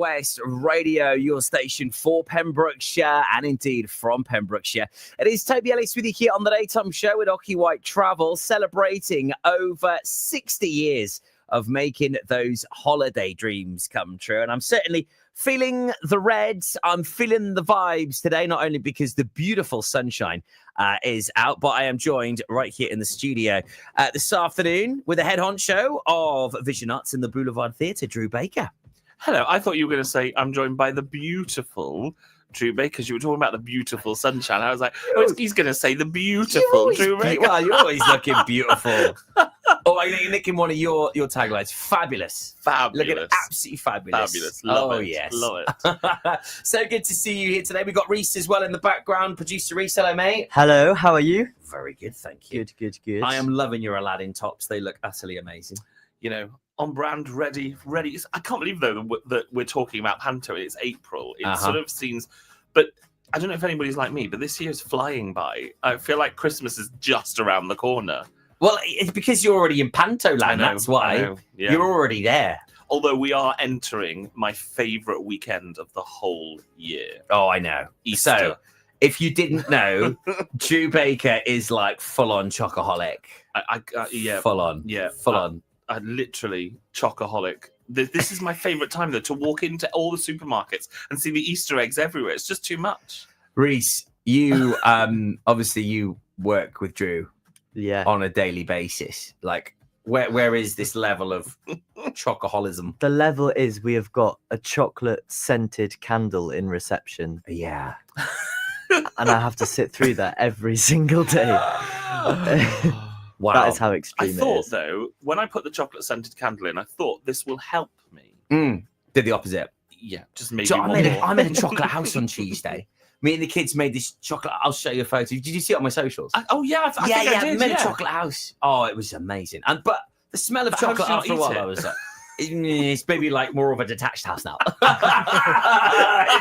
West Radio, your station for Pembrokeshire and indeed from Pembrokeshire. It is Toby Ellis with you here on the Daytime Show with Ocky White Travel, celebrating over 60 years of making those holiday dreams come true. And I'm certainly feeling the reds. I'm feeling the vibes today, not only because the beautiful sunshine is out, but I am joined right here in the studio this afternoon with the head honcho of Vision Arts in the Boulevard Theatre, Drew Baker. Hello, I thought you were going to say I'm joined by the beautiful Drew Baker, because you were talking about the beautiful sunshine. I was like, oh, he's going to say the beautiful Drew Baker. Well, you're always looking beautiful. Oh, I think you're nicking one of your taglines. Fabulous. Fabulous. Looking absolutely fabulous. Fabulous. Love it. Yes. Love it. So good to see you here today. We've got Reese as well in the background. Producer Reese, hello, mate. Hello, how are you? Very good, thank you. Good. I am loving your Aladdin tops. They look utterly amazing. You know, on brand, ready. I can't believe, though, that we're talking about Panto. It's April. It sort of seems... But I don't know if anybody's like me, but this year's flying by. I feel like Christmas is just around the corner. Well, it's because you're already in Panto land, that's why. Yeah. You're already there. Although we are entering my favourite weekend of the whole year. Oh, I know. Easter. So, if you didn't know, Drew Baker is like full-on chocoholic. Yeah. Full-on. Yeah. Full-on. I literally chocoholic. This is my favourite time, though, to walk into all the supermarkets and see the Easter eggs everywhere. It's just too much. Reese, you obviously you work with Drew on a daily basis. Like, where is this level of chocoholism? The level is we have got a chocolate scented candle in reception. Yeah. And I have to sit through that every single day. Wow. That is how extreme I it thought, is. though, when I put the chocolate scented candle in, I thought this will help me. Did the opposite. Yeah, just maybe So more. I made a chocolate house on Tuesday. Me and the kids made this chocolate. I'll show you a photo. Did you see it on my socials? I think I did, made a chocolate house. Oh, it was amazing. But the smell of chocolate how did you after a not while, eat it? I was like, it's maybe like more of a detached house now.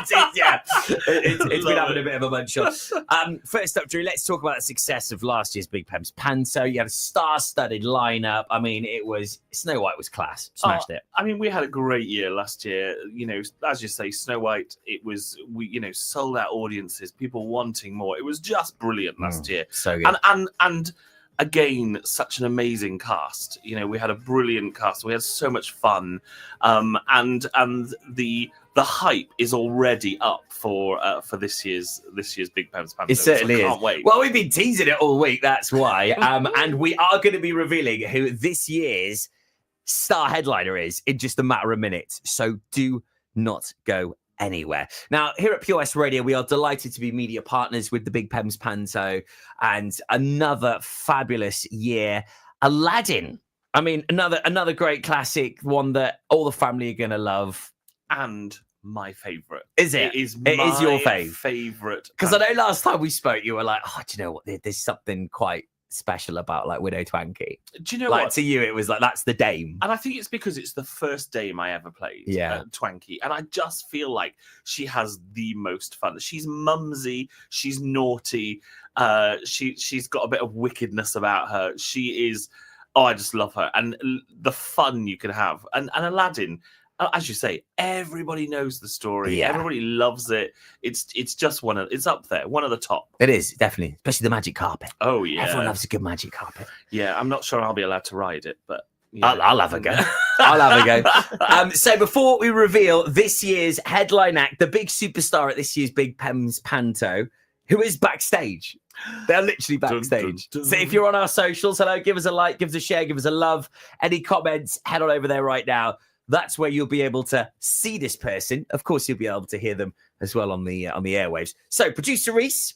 It's been having a bit of a munch on. First up, Drew, let's talk about the success of last year's Big Pembs Panto. You had a star-studded lineup. I mean, Snow White was class. Smashed it. I mean, we had a great year last year. You know, as you say, Snow White, we sold out audiences, people wanting more. It was just brilliant last year. So good. And again, such an amazing cast. You know, we had a brilliant cast. We had so much fun, and the hype is already up for this year's Big Pembs Panto. It certainly is. Can't wait. Well, we've been teasing it all week. That's why, and we are going to be revealing who this year's star headliner is in just a matter of minutes. So do not go anywhere. Now, here at Pure West Radio, we are delighted to be media partners with the Big Pembs Panto and another fabulous year. Aladdin. I mean, another great classic, one that all the family are going to love. And my favourite. Is it? It is your favourite. Because I know last time we spoke, you were like, oh, do you know what? There's something quite special about like Widow Twanky. Do you know like what? To you, it was like, that's the dame. And I think it's because it's the first dame I ever played, Twanky. And I just feel like she has the most fun. She's mumsy. She's naughty. She's got a bit of wickedness about her. She is... Oh, I just love her. And the fun you can have. And Aladdin... As you say, everybody knows the story. Yeah. Everybody loves it. It's just it's up there, one of the top. It is, definitely, especially the magic carpet. Oh yeah, everyone loves a good magic carpet. Yeah, I'm not sure I'll be allowed to ride it, but yeah. I'll have a go. I'll have a go. So before we reveal this year's headline act, the big superstar at this year's Big Pembs Panto, who is backstage. They're literally backstage. Dun, dun, dun. So if you're on our socials, hello, give us a like, give us a share, give us a love. Any comments, head on over there right now. That's where you'll be able to see this person. Of course, you'll be able to hear them as well on the airwaves. So, Producer Reese.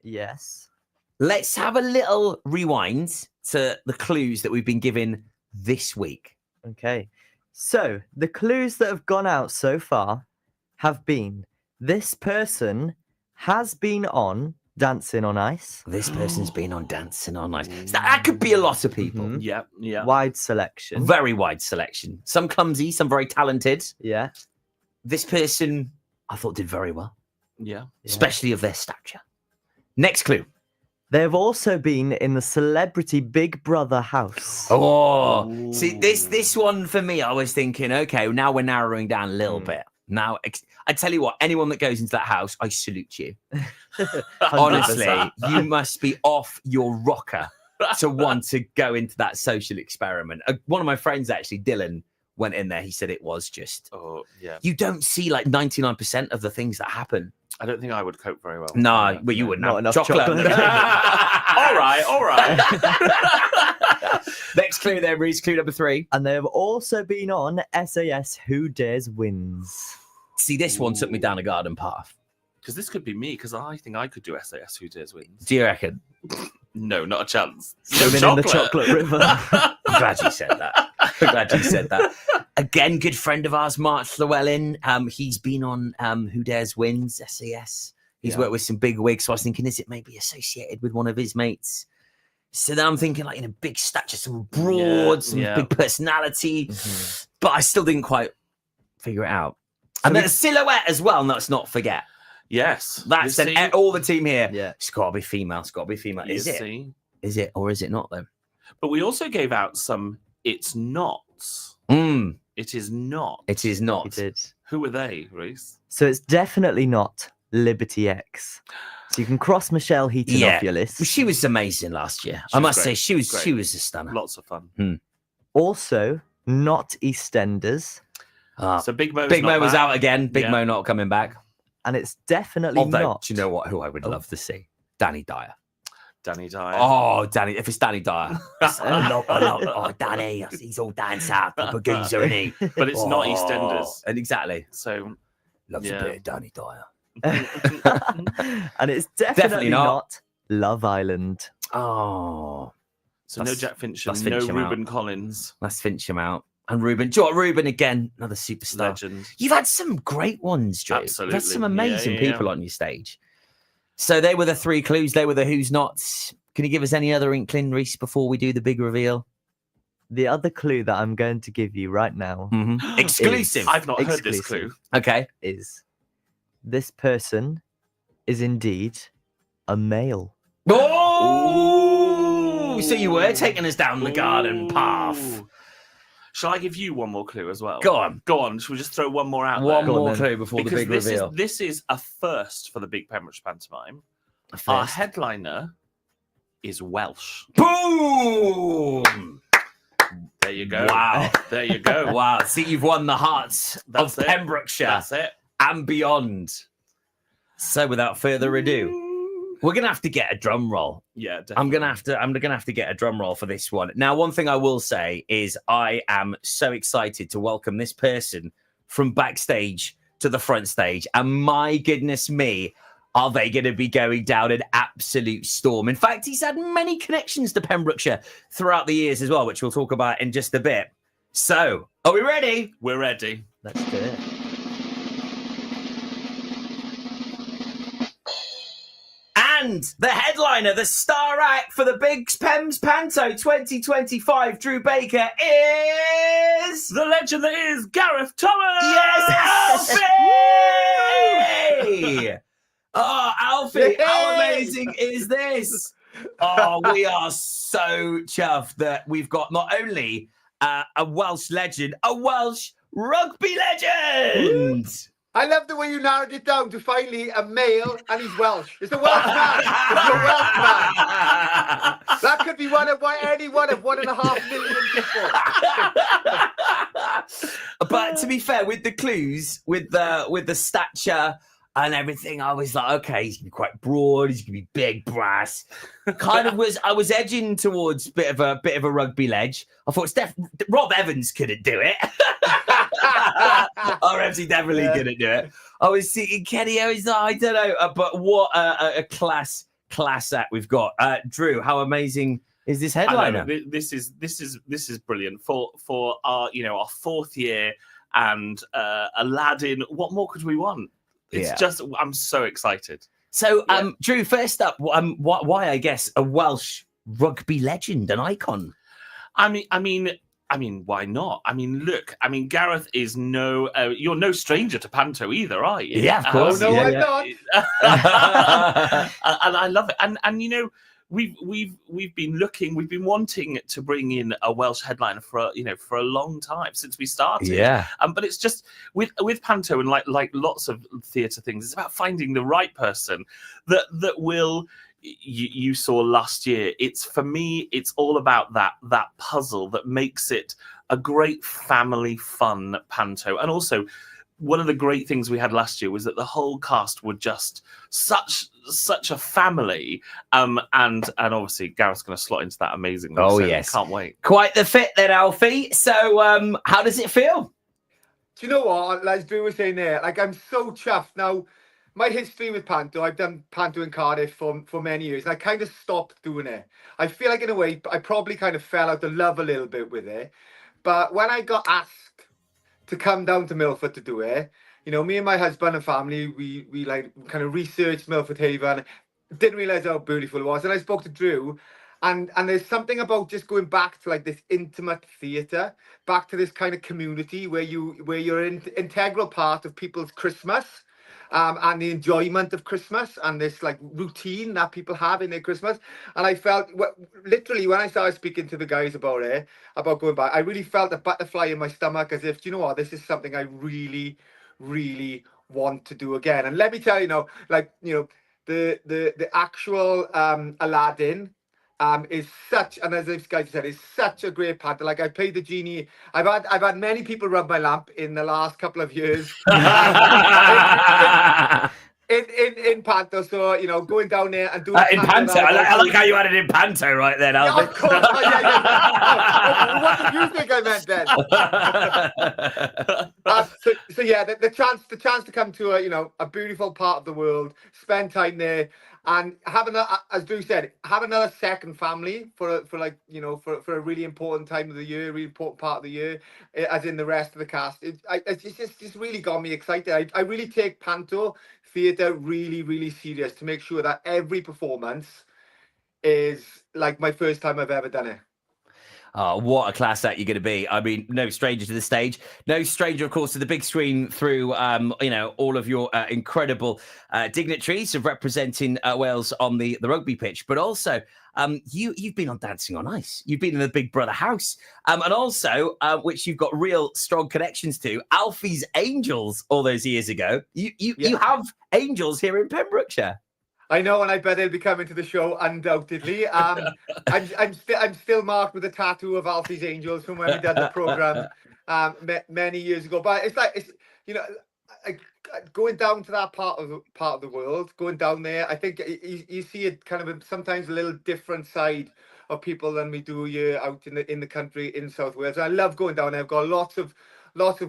Yes. Let's have a little rewind to the clues that we've been given this week. Okay. So, the clues that have gone out so far have been this person has been on Dancing on Ice. This person's been on Dancing on Ice. So that could be a lot of people. Mm-hmm. Yeah. Wide selection. Very wide selection. Some clumsy, some very talented. Yeah. This person, I thought, did very well. Yeah. Especially of their stature. Next clue. They've also been in the Celebrity Big Brother house. Oh, see, this one for me, I was thinking, okay, now we're narrowing down a little bit. Now, I tell you what, anyone that goes into that house, I salute you. 100%. Honestly, you must be off your rocker to want to go into that social experiment. One of my friends, actually, Dylan, went in there. He said it was just, you don't see like 99% of the things that happen. I don't think I would cope very well. No, well, you wouldn't Not have enough chocolate. All right. Next clue there, Reese. Clue number 3. And they have also been on SAS Who Dares Wins. See, this one took me down a garden path. Because this could be me, because I think I could do SAS Who Dares Wins. Do you reckon? No, not a chance. Swimming in the chocolate river. I'm glad you said that. Again, good friend of ours, Mark Llewellyn. He's been on Who Dares Wins, SAS. He's worked with some big wigs, so I was thinking, is it maybe associated with one of his mates? So then I'm thinking, like, big stature, some broad, some big personality. Mm-hmm. But I still didn't quite figure it out. And then a silhouette as well, let's not forget. Yes. That's all the team here. Yeah. It's got to be female. Is it? Is it or is it not, though? But we also gave out some it's not. It is not. It is not. He did. Who were they, Reese? So it's definitely not Liberty X. So you can cross Michelle Heaton off your list. She was amazing last year. I must say, she was a stunner. Lots of fun. Also, not EastEnders. So Big Mo was out again. Big Mo not coming back. And it's definitely not. Do you know what? Who I would love to see? Danny Dyer. Danny Dyer. Oh, Danny! If it's Danny Dyer, oh, Danny, he's all dance out, proper geezer, isn't he? But it's not EastEnders, and exactly. So loves a bit of Danny Dyer. And it's definitely not Love Island. Oh, so no Jack Fincham, no Ruben Collins. Let's finch him out. And Ruben, do you know what? Ruben again, another superstar. Legend. You've had some great ones, Joe. Absolutely. You've had some amazing people on your stage. So they were the 3 clues. They were the who's nots. Can you give us any other inkling, Reese, before we do the big reveal? The other clue that I'm going to give you right now. Exclusive. I've not heard this clue. Okay. Is this person is indeed a male. Oh! So you were taking us down the garden path. Shall I give you one more clue as well? Go on. Shall we just throw one more out One there? more clue before the big reveal. This is a first for the Big Pembs Pantomime. Our headliner is Welsh. Boom! There you go. Wow. There you go. Wow. See, you've won the hearts of Pembrokeshire. That's it. And beyond. So without further ado, we're gonna have to get a drum roll. Yeah, definitely. I'm gonna have to get a drum roll for this one. Now, one thing I will say is I am so excited to welcome this person from backstage to the front stage. And my goodness me, are they going to be going down an absolute storm? In fact, he's had many connections to Pembrokeshire throughout the years as well, which we'll talk about in just a bit. So, are we ready? We're ready. Let's do it. And the headliner, the star act for the Big Pembs Panto 2025, Drew Baker, is... the legend that is Gareth Thomas! Yes, Alfie! Oh, Alfie, how amazing is this? Oh, we are so chuffed that we've got not only a Welsh legend, a Welsh rugby legend! I love the way you narrowed it down to finally a male and he's Welsh. It's a Welsh man. It's a Welsh man. That could be any one of 1.5 million people. But to be fair, with the clues, with the stature and everything, I was like, okay, he's gonna be quite broad, he's gonna be big, brass. I was edging towards bit of a rugby ledge. I thought Rob Evans couldn't do it. RFC definitely couldn't do it. I was thinking Kenny, I don't know, but what a class act we've got. Drew, how amazing is this headliner? This is brilliant for our our 4th year and Aladdin. What more could we want? It's just, I'm so excited. So, Drew, first up, why I guess a Welsh rugby legend, an icon? I mean, why not? I mean, look, Gareth is you're no stranger to Panto either, are you? Yeah, of course. I'm not. And I love it. And we've been wanting to bring in a Welsh headliner for a long time since we started. Yeah. But it's just with Panto and like lots of theatre things, it's about finding the right person that will. You saw last year. For me, it's all about that puzzle that makes it a great family fun Panto. And also, one of the great things we had last year was that the whole cast were just such a family. And obviously Gareth's going to slot into that amazingly. Oh, so yes. Can't wait. Quite the fit then, Alfie. So how does it feel? Do you know what? Like Drew was saying there, like I'm so chuffed now. My history with Panto, I've done Panto in Cardiff for many years, and I kind of stopped doing it. I feel like in a way, I probably kind of fell out of love a little bit with it. But when I got asked to come down to Milford to do it, me and my husband and family, we like kind of researched Milford Haven, didn't realize how beautiful it was. And I spoke to Drew, and there's something about just going back to like this intimate theatre, back to this kind of community where you're an integral part of people's Christmas. And the enjoyment of Christmas and this like routine that people have in their Christmas. And I felt literally when I started speaking to the guys about it, about going back, I really felt a butterfly in my stomach, as if, do you know what, this is something I really, really want to do again. And let me tell you now, like, the actual Aladdin is such, and as this guy said, is such a great part. Like I played the genie. I've had many people rub my lamp in the last couple of years. In Panto, so going down there and doing in Panto. I like how you added in Panto right then, Alfie. Yeah, of course. Yeah. What did you think I meant then? So yeah, the chance to come to a beautiful part of the world, spend time there, and have as Drew said, have another second family for a really important time of the year, really important part of the year, as in the rest of the cast. It's just really got me excited. I really take Panto theatre really, really serious to make sure that every performance is like my first time I've ever done it. Oh, what a class act you're going to be. I mean, no stranger to the stage. No stranger, of course, to the big screen through, all of your incredible dignitaries of representing Wales on the rugby pitch. But also, you've been on Dancing on Ice. You've been in the Big Brother house. And also, which you've got real strong connections to, Alfie's Angels all those years ago. You have Angels here in Pembrokeshire. I know, and I bet they'll be coming to the show undoubtedly. I'm still marked with a tattoo of Alfie's Angels from when we did the program many years ago. But it's going down to that part of the world, going down there. I think you see it kind of sometimes a little different side of people than we do here out in the country in South Wales. I love going down there. I've got lots of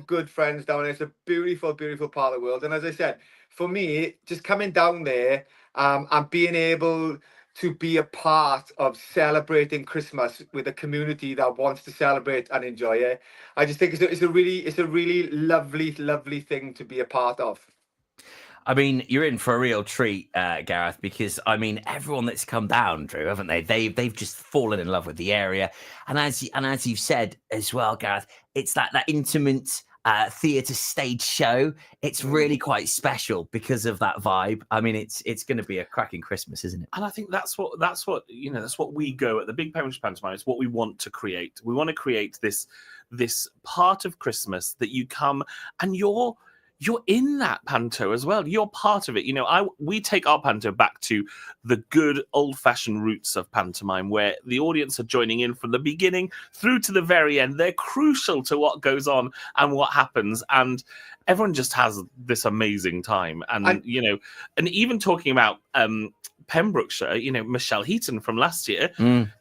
good friends down there. It's a beautiful, beautiful part of the world. And as I said, for me, just coming down there and being able to be a part of celebrating Christmas with a community that wants to celebrate and enjoy it, I just think it's a really lovely, lovely thing to be a part of. I mean, you're in for a real treat, Gareth, because I mean, everyone that's come down, Drew, haven't they? They've just fallen in love with the area, and as you've said as well, Gareth, it's that intimate theatre stage show. It's really quite special because of that vibe. I mean, it's going to be a cracking Christmas, isn't it? And I think that's what we go at the Big Pembs Panto. It's what we want to create. We want to create this part of Christmas that you come and you're in that panto as well. You're part of it. We take our panto back to the good old-fashioned roots of pantomime, where the audience are joining in from the beginning through to the very end. They're crucial to what goes on and what happens, and everyone just has this amazing time. And even talking about Pembrokeshire, Michelle Heaton from last year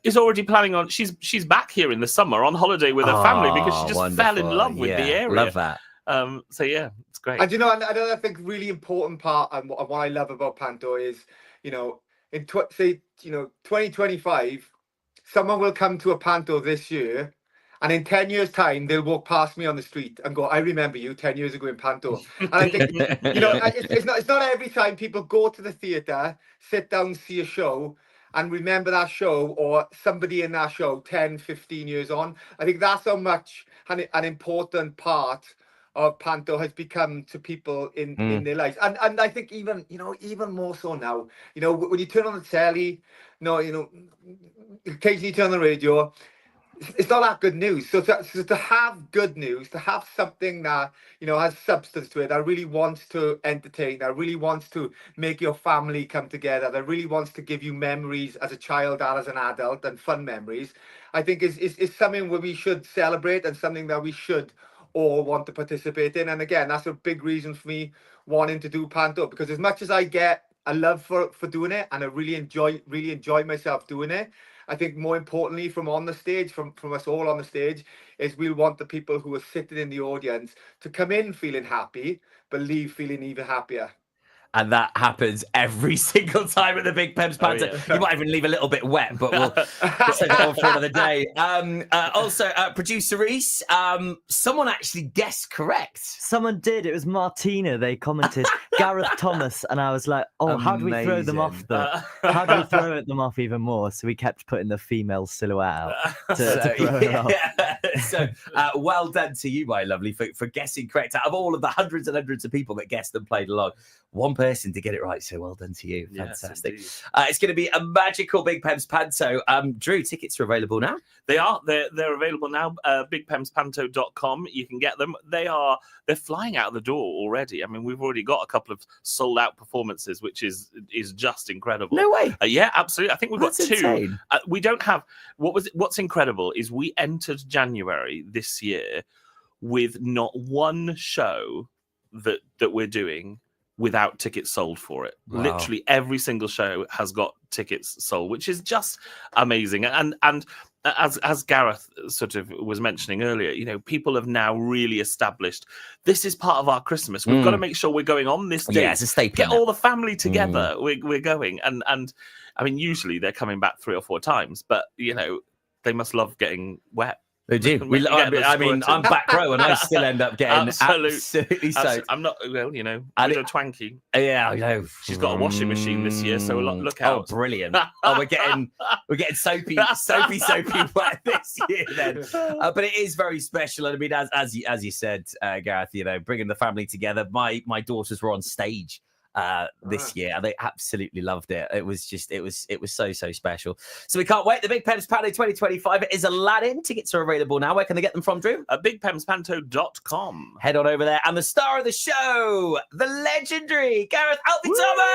is already planning on. She's back here in the summer on holiday with her family because she just fell in love with the area. Love that. So yeah, it's great. And another thing, really important part, and what I love about Panto is, in 2025, someone will come to a Panto this year, and in 10 years' time, they'll walk past me on the street and go, "I remember you 10 years ago in Panto." And I think, it's not every time people go to the theatre, sit down, see a show, and remember that show or somebody in that show 10, 15 years on. I think that's how much an important part of Panto has become to people in their lives. And I think even more so now, when you turn on the telly, occasionally you turn on the radio, it's not that good news. So to have good news, to have something that has substance to it, that really wants to entertain, that really wants to make your family come together, that really wants to give you memories as a child and as an adult, and fun memories, I think is something where we should celebrate, and something that we should all want to participate in. And again, that's a big reason for me wanting to do Panto, because as much as I get a love for doing it, and I really enjoy myself doing it, I think more importantly, from on the stage, from us all on the stage, is we'll want the people who are sitting in the audience to come in feeling happy, but leave feeling even happier. And that happens every single time at the Big Pembs Panto. Yeah. You might even leave a little bit wet, but we'll save that one for another day. Also, producer Reese, someone actually guessed correct. Someone did. It was Martina. They commented Gareth Thomas, and I was like, "Oh, how do we throw them off? How do we throw them off even more?" So we kept putting the female silhouette out to throw her off. So well done to you, my lovely, for guessing correct. Out of all of the hundreds and hundreds of people that guessed and played along, one person to get it right. So well done to you. Fantastic. Yes, It's going to be a magical Big Pembs Panto. Drew, tickets are available now. They are. They're available now. BigPembsPanto.com. You can get them. They're flying out the door already. I mean, we've already got a couple of sold out performances, which is just incredible. No way. Yeah, absolutely. I think we've That's got two. insane. We don't have. What's incredible is we entered January this year with not one show that we're doing without tickets sold for it. Wow. Literally every single show has got tickets sold, which is just amazing. And as Gareth sort of was mentioning earlier, people have now really established this is part of our Christmas. We've got to make sure we're going on this day. Yeah, it's a staple. Get all the family together. We're going. And I mean, usually they're coming back 3 or 4 times, but they must love getting wet. They do. I mean, I'm back row, and I still end up getting absolutely soaked. I'm not, And Twanky. Yeah, I know. She's got a washing machine this year, so look out. Oh, brilliant! We're getting soapy wet this year then. But it is very special, and I mean, as you said, Gareth, bringing the family together. My daughters were on stage this year, and they absolutely loved it. It was so special. So we can't wait. The Big Pembs Panto 2025. It is Aladdin. Tickets are available now. Where can they get them from, Drew? BigPembsPanto.com. Head on over there. And the star of the show, the legendary Gareth Alfie Thomas.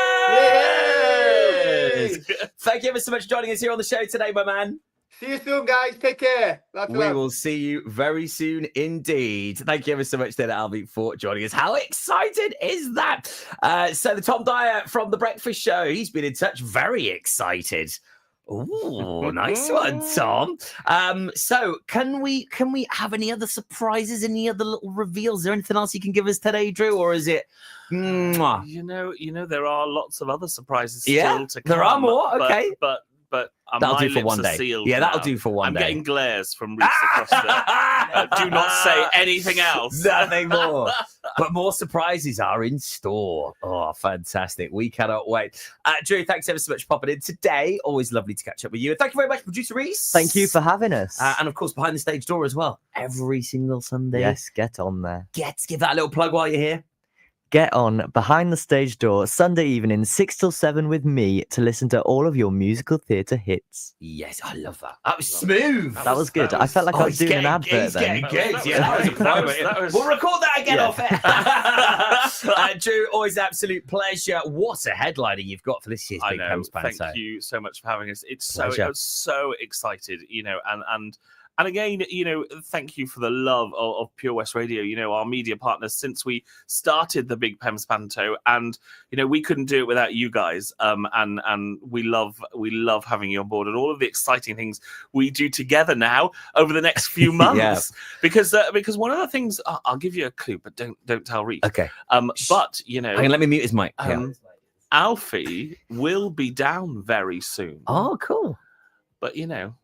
Yes! Thank you ever so much for joining us here on the show today, my man. See you soon, guys. Take care. We will see you very soon indeed. Thank you ever so much, then, Albie, for joining us. How excited is that? So the Tom Dyer from The Breakfast Show, he's been in touch. Very excited. Ooh, nice one, Tom. So can we have any other surprises, any other little reveals? Is there anything else you can give us today, Drew, or is it? Mwah? There are lots of other surprises still to come. There are more. Okay, but that'll do for one day. Yeah, that'll do for one day. I'm getting glares from Reese across there. Do not say anything else. Nothing more. But more surprises are in store. Oh, fantastic. We cannot wait. Drew, thanks ever so much for popping in today. Always lovely to catch up with you. And thank you very much, producer Reese. Thank you for having us. And of course, behind the stage door as well. Every single Sunday. Yes, get on there. Give that a little plug while you're here. Get on Behind the Stage Door Sunday evening 6 till 7 with me to listen to all of your musical theatre hits. Yes, I love that. That was smooth. That was good. I felt like I was doing an advert then. That was a promo. We'll record that again off air. Drew, always an absolute pleasure. What a headliner you've got for this year's Big Pembs Panto. Thank you so much for having us. I was so excited, and again, thank you for the love of Pure West Radio, our media partners since we started the Big Pembs Panto. And, we couldn't do it without you guys. And we love having you on board and all of the exciting things we do together now over the next few months. Because one of the things, I'll give you a clue, but don't tell Reese. Okay. But, Hang on, let me mute his mic. Alfie will be down very soon. Oh, cool. But,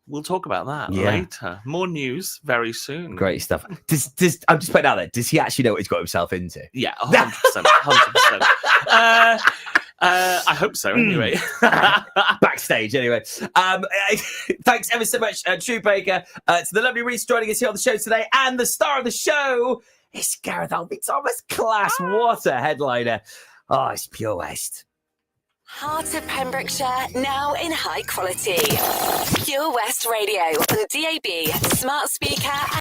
we'll talk about that later. More news very soon. Great stuff. Does I'm just putting out there, does he actually know what he's got himself into? Yeah, 100%. 100%. I hope so, anyway. Backstage, anyway. Thanks ever so much, Drew Baker, to the lovely Reese joining us here on the show today, and the star of the show, It's Gareth Albie Thomas. Class. What a headliner. Oh, it's Pure West. Heart of Pembrokeshire, now in high quality. Pure West Radio on DAB, smart speaker.